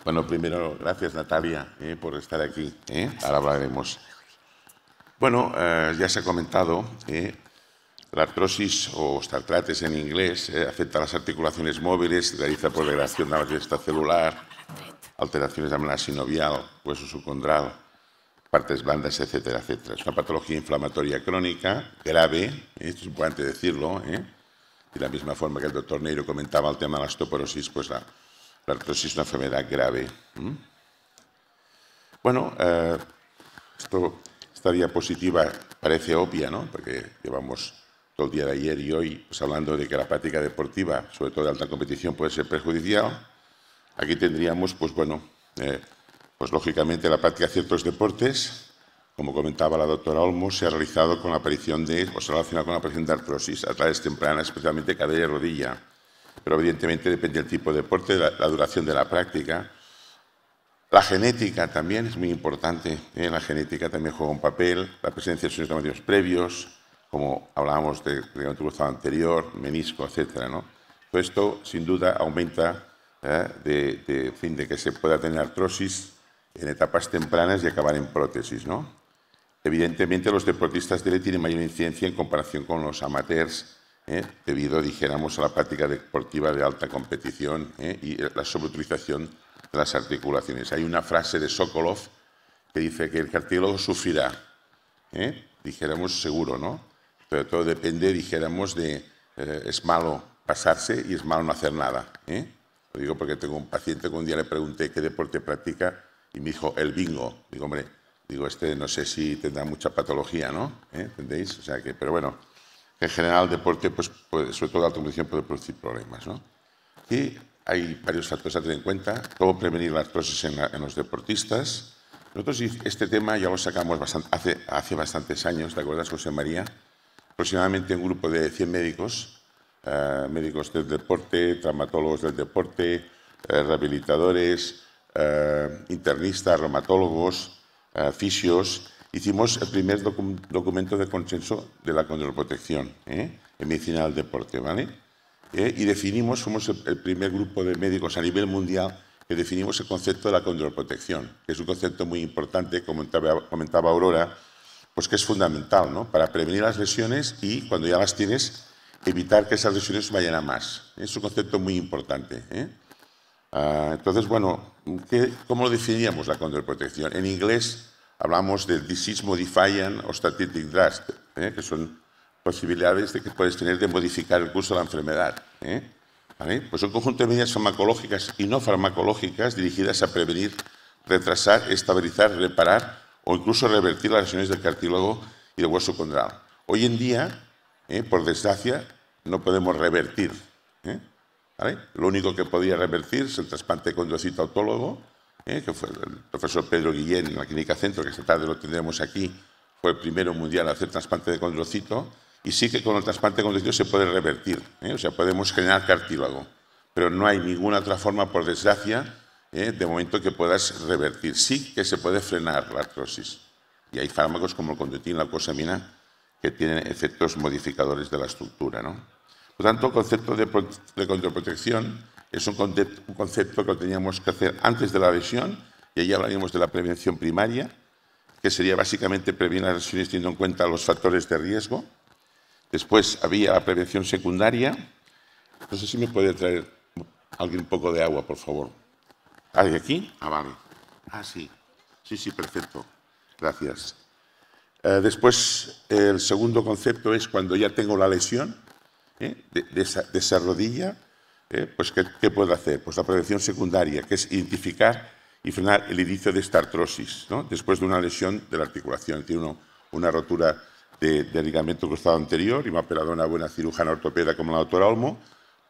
Bueno, primero, gracias Natalia por estar aquí. Ahora hablaremos. Bueno, ya se ha comentado, la artrosis o osteoartritis en inglés afecta a las articulaciones móviles, realiza por degradación de la matriz celular, alteraciones de la médula sinovial, hueso subcondral, partes blandas, etcétera, etcétera. Es una patología inflamatoria crónica grave, esto es importante decirlo, de la misma forma que el doctor Neiro comentaba el tema de la osteoporosis, pues la artrosis es una enfermedad grave. Bueno, esta diapositiva parece obvia, ¿no? Porque llevamos todo el día de ayer y hoy pues, hablando de que la práctica deportiva, sobre todo de alta competición, puede ser perjudicial. Aquí tendríamos, pues bueno, pues lógicamente la práctica de ciertos deportes, como comentaba la doctora Olmo, se ha realizado con la aparición de, o se ha relacionado con la aparición de artrosis a través temprana, especialmente cadera y rodilla. Pero evidentemente depende del tipo de deporte, la duración de la práctica. La genética también es muy importante. La genética también juega un papel, la presencia de lesiones traumáticos previos, como hablábamos de ligamento cruzado anterior, menisco, etcétera, ¿no? Todo esto, sin duda, aumenta de que se pueda tener artrosis en etapas tempranas y acabar en prótesis, ¿no? Evidentemente, los deportistas de élite tienen mayor incidencia en comparación con los amateurs, debido, dijéramos, a la práctica deportiva de alta competición y la sobreutilización de las articulaciones. Hay una frase de Sokolov que dice que el cartílago sufrirá, dijéramos seguro, ¿no? Pero todo depende, dijéramos, de es malo pasarse y es malo no hacer nada. Lo digo porque tengo un paciente que un día le pregunté qué deporte practica y me dijo el bingo. Digo, hombre, no sé si tendrá mucha patología, ¿no? ¿Entendéis? O sea que, pero bueno, en general el deporte, pues, sobre todo la alta competición, puede producir problemas, ¿no? Y hay varios factores a tener en cuenta. Cómo prevenir la artrosis en los deportistas. Nosotros este tema ya lo sacamos hace bastantes años, ¿te acuerdas, José María? Aproximadamente un grupo de 100 médicos, médicos del deporte, traumatólogos del deporte, rehabilitadores, internistas, reumatólogos, fisios. Hicimos el primer documento de consenso de la condroprotección en medicina del deporte, ¿vale? Y definimos, fuimos el primer grupo de médicos a nivel mundial que definimos el concepto de la condroprotección, que es un concepto muy importante, como comentaba Aurora, pues que es fundamental, ¿no? Para prevenir las lesiones y, cuando ya las tienes, evitar que esas lesiones vayan a más. Es un concepto muy importante. Entonces, bueno, ¿cómo lo definiríamos la condroprotección? En inglés hablamos del Disease Modifying Osteoarthritic Drugs, que son posibilidades de que puedes tener de modificar el curso de la enfermedad. ¿Vale? Pues un conjunto de medidas farmacológicas y no farmacológicas dirigidas a prevenir, retrasar, estabilizar, reparar o incluso revertir las lesiones del cartílago y del hueso condral. Hoy en día, por desgracia, no podemos revertir. ¿Vale? Lo único que podía revertir es el trasplante de condrocito autólogo, que fue el profesor Pedro Guillén en la Clínica Centro, que esta tarde lo tendremos aquí, fue el primero mundial a hacer trasplante de condrocito, y sí que con el trasplante de condrocito se puede revertir, o sea, podemos generar cartílago, pero no hay ninguna otra forma, por desgracia, de momento que puedas revertir. Sí que se puede frenar la artrosis, y hay fármacos como el condroitin, la glucosamina, que tienen efectos modificadores de la estructura, ¿no? Por tanto, el concepto de condroprotección es un concepto que teníamos que hacer antes de la lesión, y ahí hablaríamos de la prevención primaria, que sería básicamente prevenir las lesiones teniendo en cuenta los factores de riesgo. Después había la prevención secundaria. No sé si me puede traer alguien un poco de agua, por favor. ¿Hay aquí? Ah, vale. Ah, sí. Sí, perfecto. Gracias. Después, el segundo concepto es cuando ya tengo la lesión de esa rodilla, pues ¿qué puedo hacer? Pues la prevención secundaria, que es identificar y frenar el inicio de esta artrosis, ¿no? Después de una lesión de la articulación. Tiene una rotura de ligamento cruzado anterior y me ha operado una buena cirujana ortopeda como la doctora Olmo,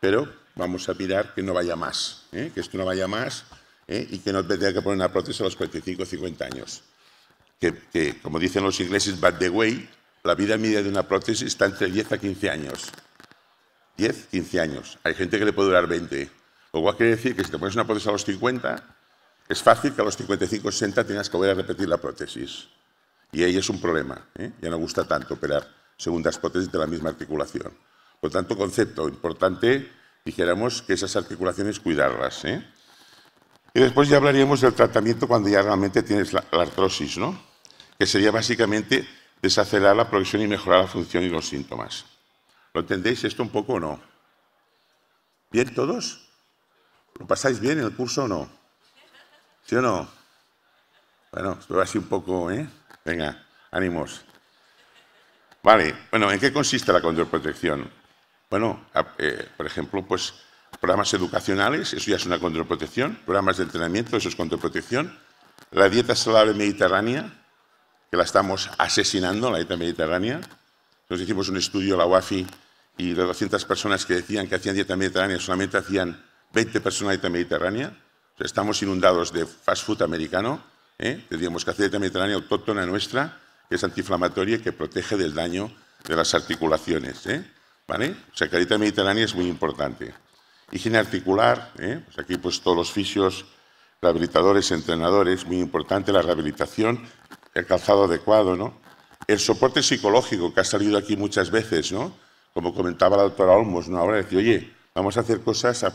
pero vamos a mirar que no vaya más, que esto no vaya más y que no tenga que poner una prótesis a los 45 o 50 años. Que, como dicen los ingleses, by the way, la vida media de una prótesis está entre 10 a 15 años. 10, 15 años. Hay gente que le puede durar 20. Lo cual quiere decir que si te pones una prótesis a los 50, es fácil que a los 55 o 60 tengas que volver a repetir la prótesis. Y ahí es un problema. Ya no gusta tanto operar segundas prótesis de la misma articulación. Por tanto, concepto importante, dijéramos que esas articulaciones cuidarlas. Y después ya hablaríamos del tratamiento cuando ya realmente tienes la artrosis, ¿no? Que sería básicamente desacelerar la progresión y mejorar la función y los síntomas. ¿Lo entendéis esto un poco o no? ¿Bien todos? ¿Lo pasáis bien en el curso o no? ¿Sí o no? Bueno, esto va así un poco, ¿eh? Venga, ánimos. Vale, bueno, ¿en qué consiste la condroprotección? Bueno, por ejemplo, pues programas educacionales, eso ya es una condroprotección. Programas de entrenamiento, eso es condroprotección. La dieta saludable mediterránea, que la estamos asesinando, la dieta mediterránea. Nos hicimos un estudio, la UAFI, y de 200 personas que decían que hacían dieta mediterránea, solamente hacían 20 personas dieta mediterránea. O sea, estamos inundados de fast food americano. Tendríamos que hacer dieta mediterránea autóctona nuestra, que es antiinflamatoria y que protege del daño de las articulaciones. ¿Vale? O sea, que la dieta mediterránea es muy importante. Higiene articular, pues aquí pues todos los fisios, rehabilitadores, entrenadores, muy importante la rehabilitación, el calzado adecuado, ¿no? El soporte psicológico, que ha salido aquí muchas veces, ¿no? Como comentaba la doctora Olmos, ¿no? Ahora decir, oye, vamos a hacer cosas,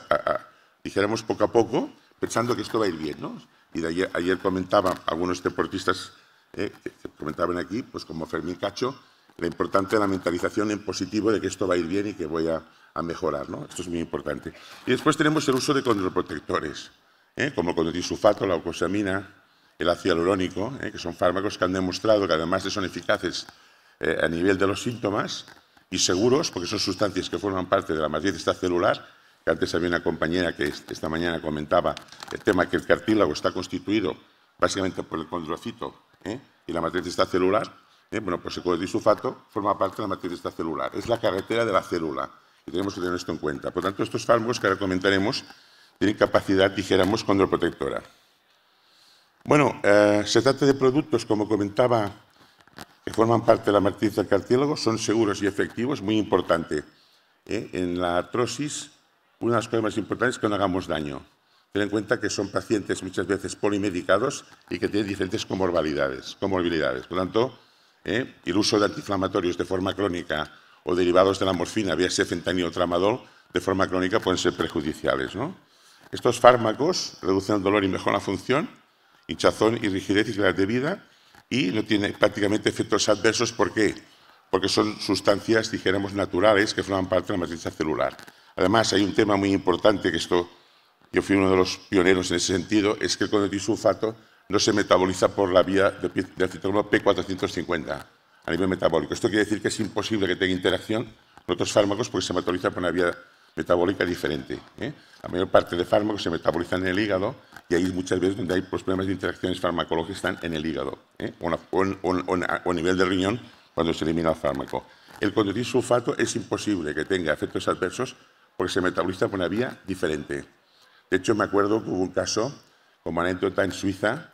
dijéramos poco a poco, pensando que esto va a ir bien, ¿no? Y de ayer comentaba algunos deportistas que comentaban aquí, pues como Fermín Cacho, lo importante de la mentalización en positivo de que esto va a ir bien y que voy a mejorar, ¿no? Esto es muy importante. Y después tenemos el uso de condroprotectores, como el condrotisulfato, la glucosamina, el ácido hialurónico, que son fármacos que han demostrado que además de son eficaces a nivel de los síntomas y seguros, porque son sustancias que forman parte de la matriz extracelular, que antes había una compañera que esta mañana comentaba el tema que el cartílago está constituido básicamente por el condrocito y la matriz extracelular. Bueno, pues el condrotisulfato forma parte de la matriz extracelular. Es la carretera de la célula y tenemos que tener esto en cuenta. Por lo tanto, estos fármacos que ahora comentaremos tienen capacidad, dijéramos, condroprotectora. Bueno, se trata de productos, como comentaba, que forman parte de la matriz del cartílago, son seguros y efectivos, muy importante. En la artrosis, una de las cosas más importantes es que no hagamos daño. Ten en cuenta que son pacientes muchas veces polimedicados y que tienen diferentes comorbilidades. Por lo tanto, el uso de antiinflamatorios de forma crónica o derivados de la morfina, vía fentanilo o tramadol, de forma crónica pueden ser perjudiciales, ¿no? Estos fármacos reducen el dolor y mejoran la función, hinchazón y rigidez y calidad de vida, y no tiene prácticamente efectos adversos. ¿Por qué? Porque son sustancias, dijéramos, naturales que forman parte de la matriz celular. Además, hay un tema muy importante, que esto yo fui uno de los pioneros en ese sentido, es que el condrotisulfato no se metaboliza por la vía del citocromo P450 a nivel metabólico. Esto quiere decir que es imposible que tenga interacción con otros fármacos porque se metaboliza por una vía metabólica diferente. La mayor parte de fármacos se metabolizan en el hígado y ahí muchas veces donde hay problemas de interacciones farmacológicas están en el hígado o a nivel del riñón cuando se elimina el fármaco. El condrotisulfato es imposible que tenga efectos adversos porque se metaboliza por una vía diferente. De hecho, me acuerdo que hubo un caso, como anécdota, en Suiza,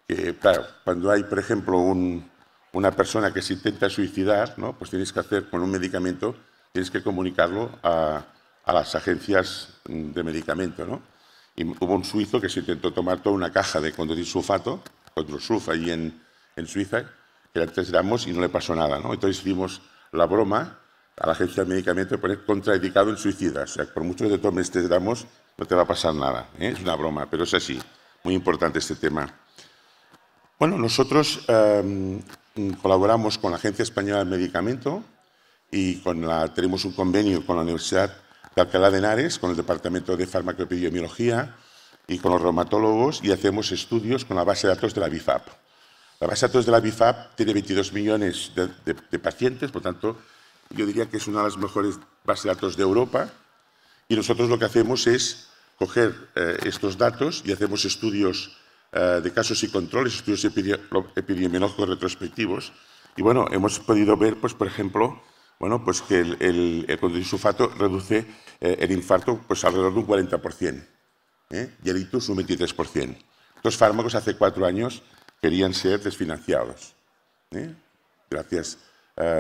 que, claro, cuando hay, por ejemplo, una persona que se intenta suicidar, ¿no? Pues tienes que hacer con un medicamento, tienes que comunicarlo a las agencias de medicamento, ¿no? Y hubo un suizo que se intentó tomar toda una caja de condrotisulfato, Condrosulf, ahí en Suiza, que era 3 gramos y no le pasó nada, ¿no? Entonces hicimos la broma a la agencia de medicamento de poner contraindicado en suicidas. O sea, por mucho que te tomes 3 gramos, no te va a pasar nada. Es una broma, pero es así. Muy importante este tema. Bueno, nosotros colaboramos con la Agencia Española del Medicamento y tenemos un convenio con la Universidad de Alcalá de Henares, con el Departamento de Farmacoepidemiología y con los reumatólogos, y hacemos estudios con la base de datos de la BIFAP. La base de datos de la BIFAP tiene 22 millones de pacientes, por tanto, yo diría que es una de las mejores bases de datos de Europa, y nosotros lo que hacemos es coger estos datos y hacemos estudios de casos y controles, estudios epidemiológicos retrospectivos, y bueno, hemos podido ver, pues, por ejemplo, bueno, pues que el condrotisulfato reduce el infarto pues alrededor de un 40%, y el ictus un 23%. Estos fármacos hace 4 años querían ser desfinanciados. Gracias,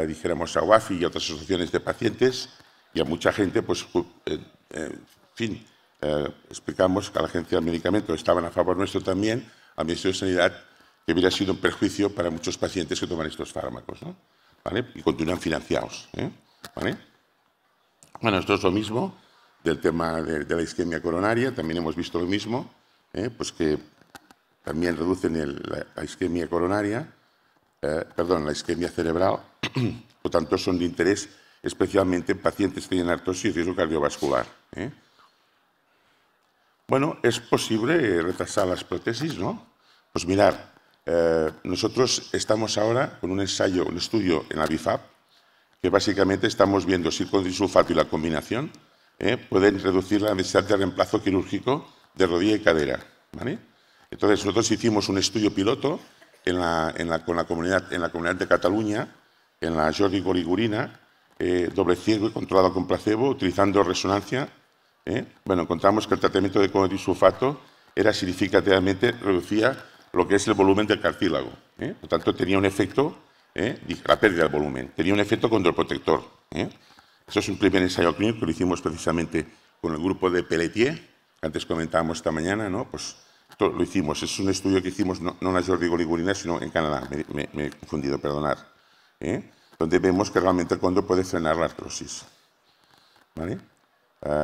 dijéramos, a UAFI y a otras asociaciones de pacientes y a mucha gente, pues, en fin, explicamos que a la Agencia del Medicamento estaban a favor nuestro también, al Ministerio de Sanidad, que hubiera sido un perjuicio para muchos pacientes que toman estos fármacos, ¿no? ¿Vale? Y continúan financiados. ¿Vale? Bueno, esto es lo mismo del tema de la isquemia coronaria, también hemos visto lo mismo. pues que también reducen la isquemia coronaria, la isquemia cerebral, por tanto son de interés especialmente en pacientes que tienen artrosis y riesgo cardiovascular. Bueno, es posible retrasar las prótesis, ¿no? Pues mirar, nosotros estamos ahora con un estudio en la BIFAP, que básicamente estamos viendo si con disulfato y la combinación pueden reducir la necesidad de reemplazo quirúrgico de rodilla y cadera, ¿vale? Entonces, nosotros hicimos un estudio piloto con la comunidad de Cataluña, en la Jordi Goligurina, doble ciego y controlado con placebo, utilizando resonancia. Bueno, encontramos que el tratamiento de disulfato era significativamente, reducía lo que es el volumen del cartílago. Por tanto, tenía un efecto, la pérdida del volumen, tenía un efecto condroprotector. Eso es un primer ensayo clínico que lo hicimos precisamente con el grupo de Pelletier, que antes comentábamos esta mañana, ¿no? Pues esto lo hicimos, es un estudio que hicimos no en la Jordi Goligurina, sino en Canadá, me he confundido, perdonad, donde vemos que realmente el condro puede frenar la artrosis. ¿Vale?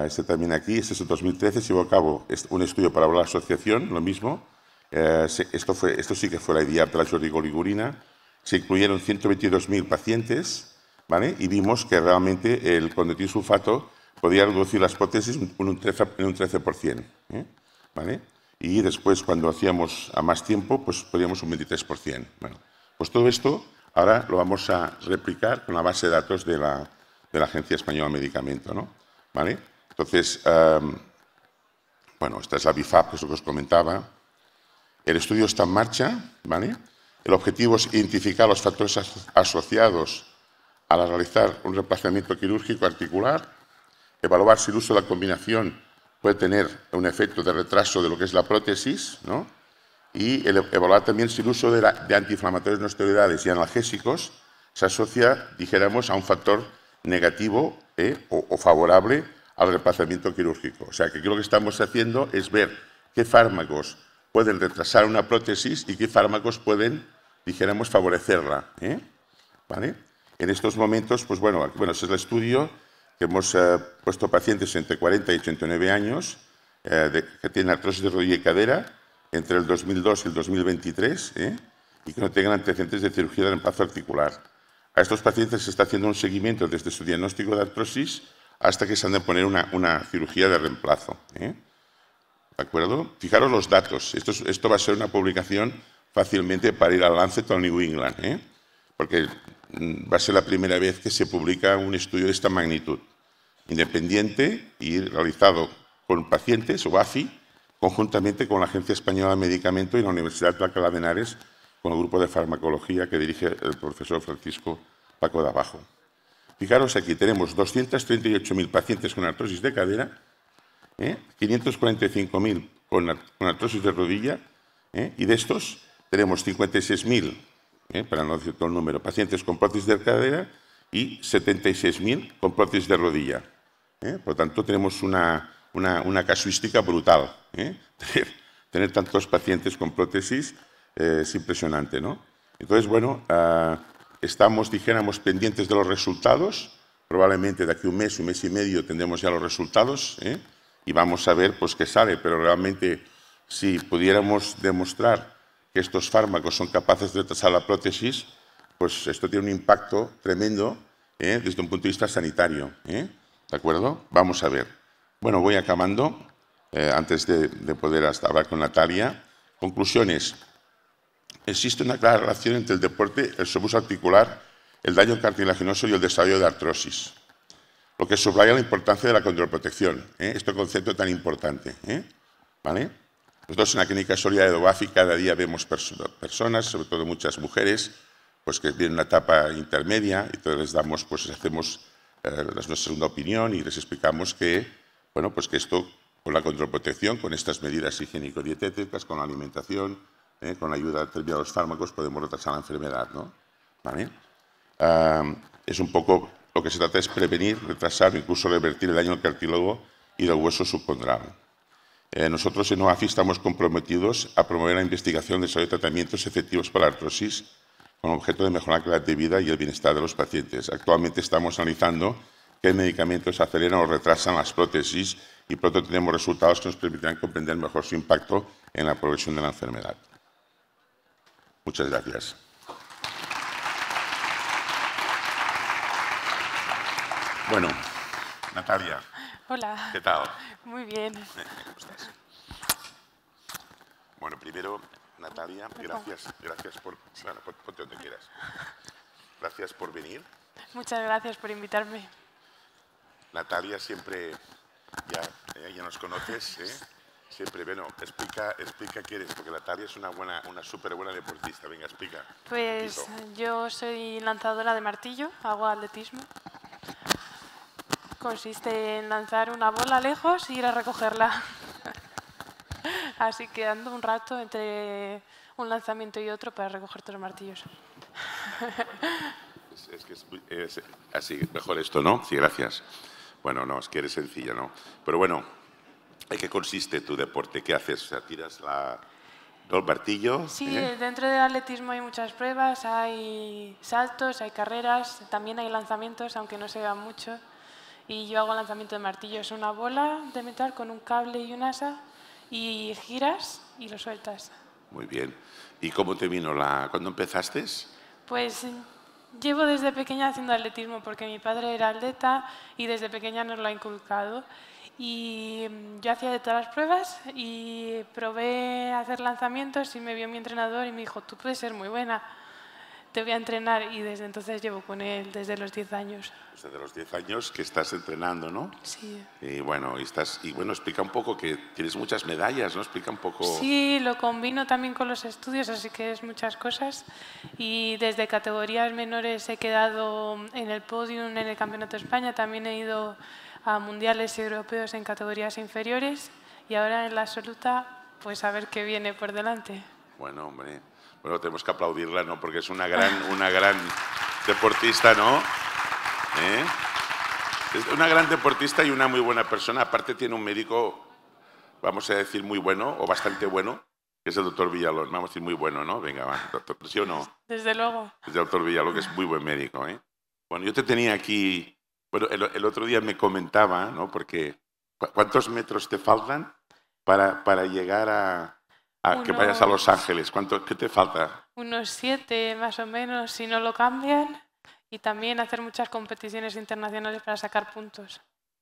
Este también aquí, este es el 2013, se llevó a cabo un estudio para la asociación, lo mismo. Esto sí que fue la IDIAP de la Jordi Goligurina. Se incluyeron 122.000 pacientes, ¿vale? Y vimos que realmente el condroitin-sulfato podía reducir las prótesis en un 13%. ¿Vale? Y después, cuando hacíamos a más tiempo, pues podíamos un 23%. Bueno, pues todo esto ahora lo vamos a replicar con la base de datos de la Agencia Española de Medicamento, ¿no? ¿Vale? Entonces, bueno, esta es la BIFAP, que es lo que os comentaba. El estudio está en marcha, ¿vale? El objetivo es identificar los factores asociados a realizar un reemplazamiento quirúrgico articular, evaluar si el uso de la combinación puede tener un efecto de retraso de lo que es la prótesis, ¿no? Y evaluar también si el uso de antiinflamatorios no esteroidales y analgésicos se asocia, dijéramos, a un factor negativo o favorable al reemplazamiento quirúrgico. O sea, que aquí lo que estamos haciendo es ver qué fármacos pueden retrasar una prótesis y qué fármacos pueden, dijéramos, favorecerla. ¿Vale? En estos momentos, pues bueno, ese es el estudio que hemos puesto pacientes entre 40 y 89 años que tienen artrosis de rodilla y cadera entre el 2002 y el 2023 y que no tengan antecedentes de cirugía de reemplazo articular. A estos pacientes se está haciendo un seguimiento desde su diagnóstico de artrosis hasta que se han de poner una cirugía de reemplazo. ¿De acuerdo? Fijaros los datos. Esto va a ser una publicación fácilmente para ir al Lancet o al New England, porque va a ser la primera vez que se publica un estudio de esta magnitud, independiente y realizado con pacientes o AFI, conjuntamente con la Agencia Española de Medicamento y la Universidad de Alcalá de Henares, con el grupo de farmacología que dirige el profesor Francisco Paco de Abajo. Fijaros aquí, tenemos 238.000 pacientes con artrosis de cadera, 545.000 con artrosis de rodilla, y de estos tenemos 56.000, para no decir todo el número, pacientes con prótesis de cadera y 76.000 con prótesis de rodilla. Por tanto, tenemos una casuística brutal. Tener tantos pacientes con prótesis es impresionante, ¿no? Entonces, bueno, estamos, dijéramos, pendientes de los resultados. Probablemente de aquí un mes y medio tendremos ya los resultados y vamos a ver pues, qué sale. Pero realmente, si pudiéramos demostrar que estos fármacos son capaces de retrasar la prótesis, pues esto tiene un impacto tremendo desde un punto de vista sanitario. ¿De acuerdo? Vamos a ver. Bueno, voy acabando, antes de poder hasta hablar con Natalia. Conclusiones. Existe una clara relación entre el deporte, el sobreuso articular, el daño cartilaginoso y el desarrollo de artrosis, lo que subraya la importancia de la condroprotección, este concepto tan importante. ¿Vale? Nosotros en la Clínica Sólida de Dobafi cada día vemos personas, sobre todo muchas mujeres, pues que tienen una etapa intermedia y entonces les damos, pues hacemos nuestra segunda opinión y les explicamos que, bueno, pues que esto con la condroprotección, con estas medidas higiénico-dietéticas, con la alimentación, con la ayuda de los fármacos podemos retrasar la enfermedad, ¿no? ¿Vale? Es un poco lo que se trata es prevenir, retrasar o incluso revertir el daño del cartílago y del hueso subcondral. Nosotros en OAFI estamos comprometidos a promover la investigación, desarrollo de tratamientos efectivos para la artrosis con el objeto de mejorar la calidad de vida y el bienestar de los pacientes. Actualmente estamos analizando qué medicamentos aceleran o retrasan las prótesis y pronto tenemos resultados que nos permitirán comprender mejor su impacto en la progresión de la enfermedad. Muchas gracias. Bueno, Natalia. Hola. ¿Qué tal? Muy bien. ¿Cómo estás? Bueno, primero, Natalia, gracias por... Bueno, ponte donde quieras. Gracias por venir. Muchas gracias por invitarme. Natalia siempre, ya nos conoces, ¿eh? Siempre, bueno, explica qué eres, porque Natalia es una súper buena deportista. Venga, explica. Pues yo soy lanzadora de martillo, hago atletismo. Consiste en lanzar una bola lejos y ir a recogerla. Así que ando un rato entre un lanzamiento y otro para recoger todos los martillos. Es así, mejor esto, ¿no? Sí, gracias. Bueno, no, es que eres sencilla, ¿no? Pero bueno, ¿en qué consiste tu deporte? ¿Qué haces? O sea, ¿tiras el martillo? Sí, dentro del atletismo hay muchas pruebas, hay saltos, hay carreras, también hay lanzamientos, aunque no se vean mucho. Y yo hago lanzamiento de martillo, es una bola de metal con un cable y un asa, y giras y lo sueltas. Muy bien. ¿Y cómo te vino cuándo empezaste? Pues llevo desde pequeña haciendo atletismo porque mi padre era atleta y desde pequeña nos lo ha inculcado. Y yo hacía de todas las pruebas y probé a hacer lanzamientos y me vio mi entrenador y me dijo, tú puedes ser muy buena, te voy a entrenar. Y desde entonces llevo con él desde los 10 años. Desde los 10 años que estás entrenando, ¿no? Sí. Y bueno, explica un poco que tienes muchas medallas, ¿no? Explica un poco... Sí, lo combino también con los estudios, así que es muchas cosas. Y desde categorías menores he quedado en el podium en el Campeonato de España, también he ido a mundiales europeos en categorías inferiores y ahora en la absoluta, pues a ver qué viene por delante. Bueno, hombre, bueno, tenemos que aplaudirla, ¿no? Porque es una gran deportista, ¿no? Es una gran deportista y una muy buena persona. Aparte tiene un médico, vamos a decir, muy bueno o bastante bueno, que es el doctor Villalón. Vamos a decir muy bueno, ¿no? Venga, va, doctor, ¿sí o no? Desde luego. Es el doctor Villalón, que es muy buen médico, ¿eh? Bueno, yo te tenía aquí... Bueno, el otro día me comentaba, ¿no? Porque ¿cuántos metros te faltan para llegar a que vayas a Los Ángeles? ¿Qué te falta? Unos 7 más o menos, si no lo cambian. Y también hacer muchas competiciones internacionales para sacar puntos.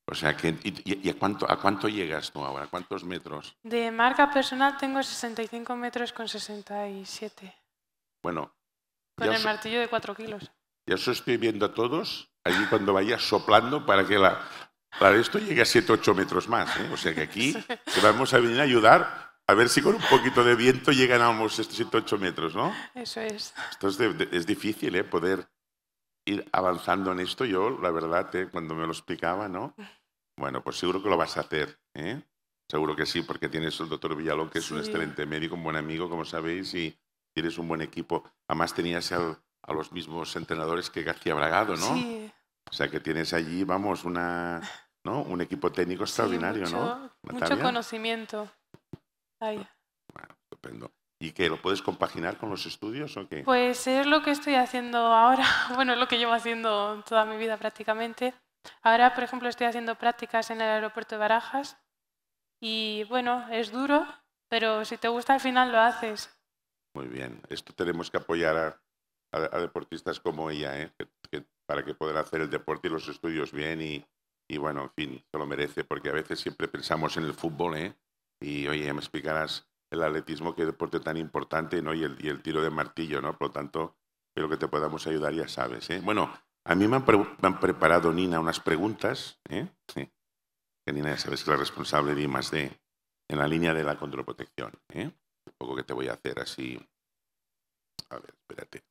O sea, ¿y a cuánto llegas tú ahora? ¿Cuántos metros? De marca personal tengo 65 metros con 67. Bueno. Con el martillo de 4 kilos. Ya os estoy viendo a todos allí cuando vayas soplando para que esto llegue a 7 o 8 metros más, ¿eh? O sea que aquí te vamos a venir a ayudar a ver si con un poquito de viento llegan a estos 7 o 8 metros, ¿no? Eso es. Esto es difícil, ¿eh? Poder ir avanzando en esto. Yo, la verdad, cuando me lo explicaba, ¿no? Bueno, pues seguro que lo vas a hacer, ¿eh? Seguro que sí, porque tienes al doctor Villalón, que es un excelente médico, un buen amigo, como sabéis, y tienes un buen equipo. Además tenías a los mismos entrenadores que García Bragado, ¿no? Sí. O sea, que tienes allí, vamos, ¿no? Un equipo técnico extraordinario, sí, ¿no? Mucho conocimiento. Ay. Bueno, estupendo. ¿Y qué? ¿Lo puedes compaginar con los estudios o qué? Pues es lo que estoy haciendo ahora. Bueno, es lo que llevo haciendo toda mi vida prácticamente. Ahora, por ejemplo, estoy haciendo prácticas en el aeropuerto de Barajas. Y bueno, es duro, pero si te gusta al final lo haces. Muy bien. Esto tenemos que apoyar a deportistas como ella, ¿eh? Para que puedan hacer el deporte y los estudios bien y bueno, en fin, se lo merece, porque a veces siempre pensamos en el fútbol, ¿eh? Y oye, me explicarás el atletismo, qué deporte tan importante, ¿no? Y el tiro de martillo, ¿no? Por lo tanto, espero que te podamos ayudar, ya sabes, ¿eh? Bueno, a mí me han preparado, Nina, unas preguntas, ¿eh? Sí. Que Nina, ya sabes que es la responsable de I+D en la línea de la controprotección, ¿eh? Un poco que te voy a hacer así. A ver, espérate.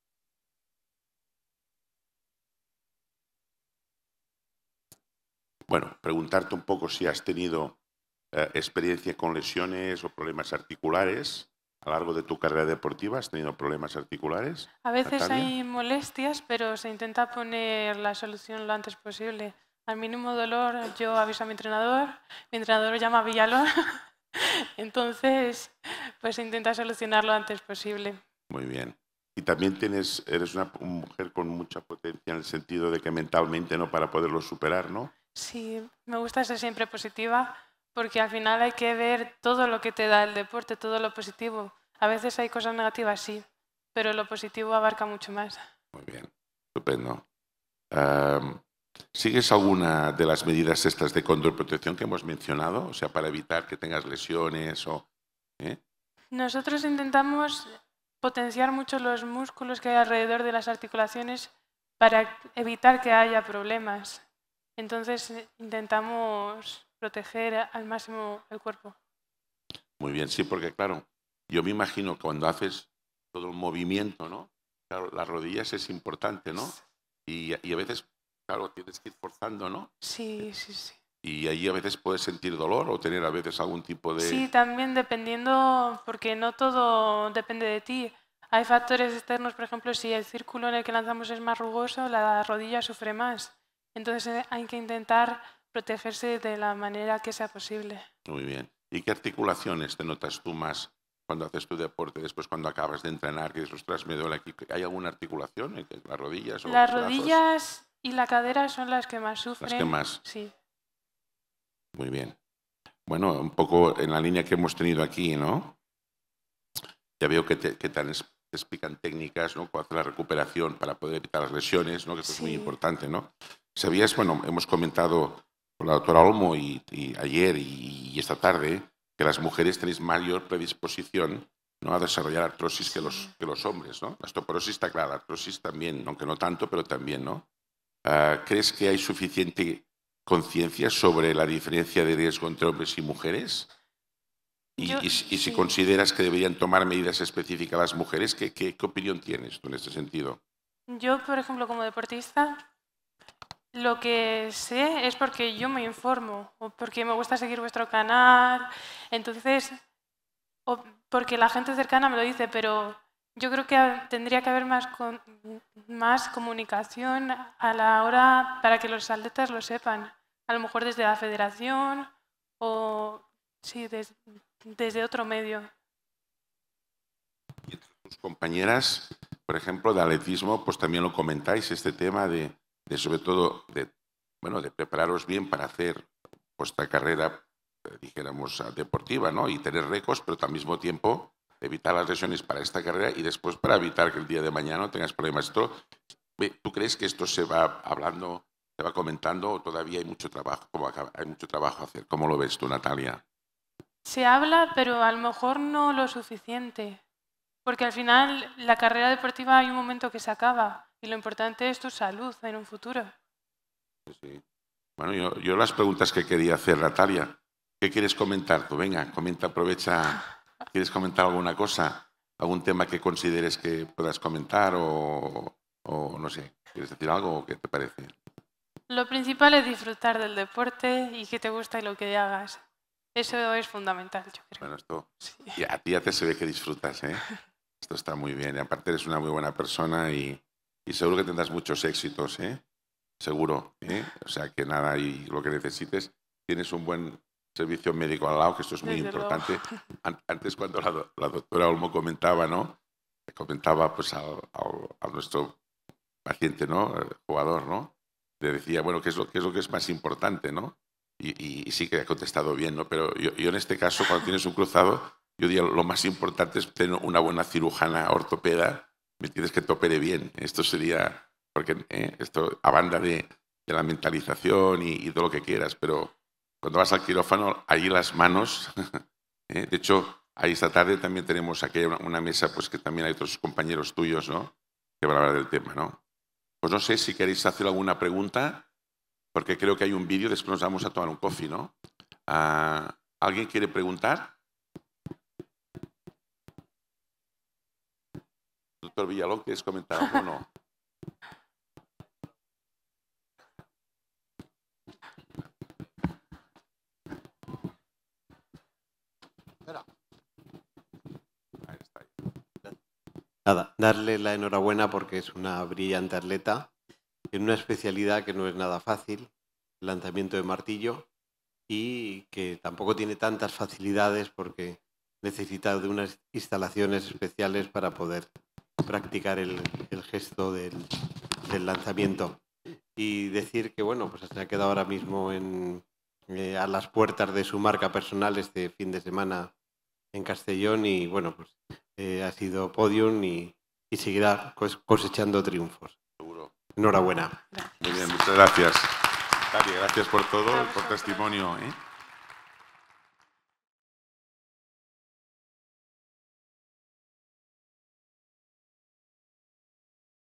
Bueno, preguntarte un poco si has tenido experiencia con lesiones o problemas articulares a lo largo de tu carrera deportiva. ¿Has tenido problemas articulares? A veces Natalia? hay molestias, pero se intenta poner la solución lo antes posible. Al mínimo dolor yo aviso a mi entrenador llama a Villalón, entonces pues se intenta solucionar lo antes posible. Muy bien. Y también eres una mujer con mucha potencia en el sentido de que mentalmente, ¿no? Para poderlo superar, ¿no? Sí, me gusta ser siempre positiva porque al final hay que ver todo lo que te da el deporte, todo lo positivo. A veces hay cosas negativas, sí, pero lo positivo abarca mucho más. Muy bien, estupendo. ¿Sigues alguna de las medidas estas de condroprotección que hemos mencionado? O sea, para evitar que tengas lesiones o... Nosotros intentamos potenciar mucho los músculos que hay alrededor de las articulaciones para evitar que haya problemas. Entonces intentamos proteger al máximo el cuerpo. Muy bien, sí, porque claro, yo me imagino que cuando haces todo el movimiento, ¿no? Claro, las rodillas es importante, ¿no? Y a veces, claro, tienes que ir forzando, ¿no? Sí, sí, sí. Y ahí a veces puedes sentir dolor o tener a veces algún tipo de... Sí, también dependiendo, porque no todo depende de ti. Hay factores externos, por ejemplo, si el círculo en el que lanzamos es más rugoso, la rodilla sufre más. Entonces hay que intentar protegerse de la manera que sea posible. Muy bien. ¿Y qué articulaciones te notas tú más cuando haces tu deporte, después cuando acabas de entrenar, que dices, ostras, me duele aquí? ¿Hay alguna articulación en las rodillas o Las los brazos? rodillas y la cadera son las que más Las que sufren. más. Sí. Muy bien. Bueno, un poco en la línea que hemos tenido aquí, ¿no? Ya veo que te explican técnicas, ¿no? Para hacer la recuperación, para poder evitar las lesiones, ¿no? Que esto es muy importante, ¿no? ¿Sabías? Bueno, hemos comentado con la doctora Olmo y ayer y esta tarde que las mujeres tenéis mayor predisposición, ¿no? A desarrollar artrosis que los hombres, ¿no? La osteoporosis está clara, la artrosis también, aunque no tanto, pero también, ¿no? ¿Crees que hay suficiente conciencia sobre la diferencia de riesgo entre hombres y mujeres? Y si consideras que deberían tomar medidas específicas las mujeres, ¿qué opinión tienes tú en este sentido? Yo, por ejemplo, como deportista, lo que sé es porque yo me informo o porque me gusta seguir vuestro canal, entonces, o porque la gente cercana me lo dice, pero yo creo que tendría que haber más comunicación a la hora para que los atletas lo sepan. A lo mejor desde la federación o sí, desde otro medio. Y entre tus compañeras, por ejemplo, de atletismo, pues también lo comentáis, este tema de sobre todo, bueno, de prepararos bien para hacer vuestra carrera, dijéramos, deportiva, ¿no? Y tener récords, pero al mismo tiempo evitar las lesiones para esta carrera y después para evitar que el día de mañana no tengas problemas. ¿Tú crees que esto se va hablando, se va comentando o todavía hay mucho trabajo? Hay mucho trabajo a hacer. ¿Cómo lo ves tú, Natalia? Se habla, pero a lo mejor no lo suficiente. Porque al final la carrera deportiva hay un momento que se acaba y lo importante es tu salud en un futuro. Sí. Bueno, yo las preguntas que quería hacer, Natalia, ¿qué quieres comentar tú? Venga, comenta, aprovecha. ¿Quieres comentar alguna cosa? ¿Algún tema que consideres que puedas comentar o no sé? ¿Quieres decir algo o qué te parece? Lo principal es disfrutar del deporte y que te guste lo que hagas. Eso es fundamental, yo creo. Bueno, esto Sí. y a ti ya te se ve que disfrutas, ¿eh? Esto está muy bien. Y aparte eres una muy buena persona y seguro que tendrás muchos éxitos, ¿eh? Seguro, ¿eh? O sea que nada, y lo que necesites, tienes un buen servicio médico al lado, que esto es muy Desde importante. luego. Antes cuando la doctora Olmo comentaba, ¿no? Comentaba pues a nuestro paciente, ¿no? El jugador, ¿no? Le decía, bueno, ¿qué es lo que es más importante, ¿no? Y sí que ha contestado bien, ¿no? Pero yo en este caso, cuando tienes un cruzado, yo diría lo más importante es tener una buena cirujana ortopeda, me tienes que te opere bien. Esto sería, porque esto a banda de la mentalización y todo lo que quieras, pero cuando vas al quirófano, ahí las manos, de hecho, ahí esta tarde también tenemos aquí una mesa, pues que también hay otros compañeros tuyos, ¿no? Que van a hablar del tema, ¿no? Pues no sé si queréis hacer alguna pregunta, porque creo que hay un vídeo, después nos vamos a tomar un coffee, ¿no? ¿Alguien quiere preguntar? Doctor Villalón, ¿quieres comentar algo o no? Ahí está. Nada, darle la enhorabuena porque es una brillante atleta en una especialidad que no es nada fácil, el lanzamiento de martillo, y que tampoco tiene tantas facilidades porque necesita de unas instalaciones especiales para poder practicar el gesto del lanzamiento. Y decir que, bueno, pues se ha quedado ahora mismo en a las puertas de su marca personal este fin de semana en Castellón y bueno, pues ha sido podium y seguirá cosechando triunfos. Seguro. Enhorabuena. Muy bien, muchas gracias. Tari, gracias por todo, por testimonio.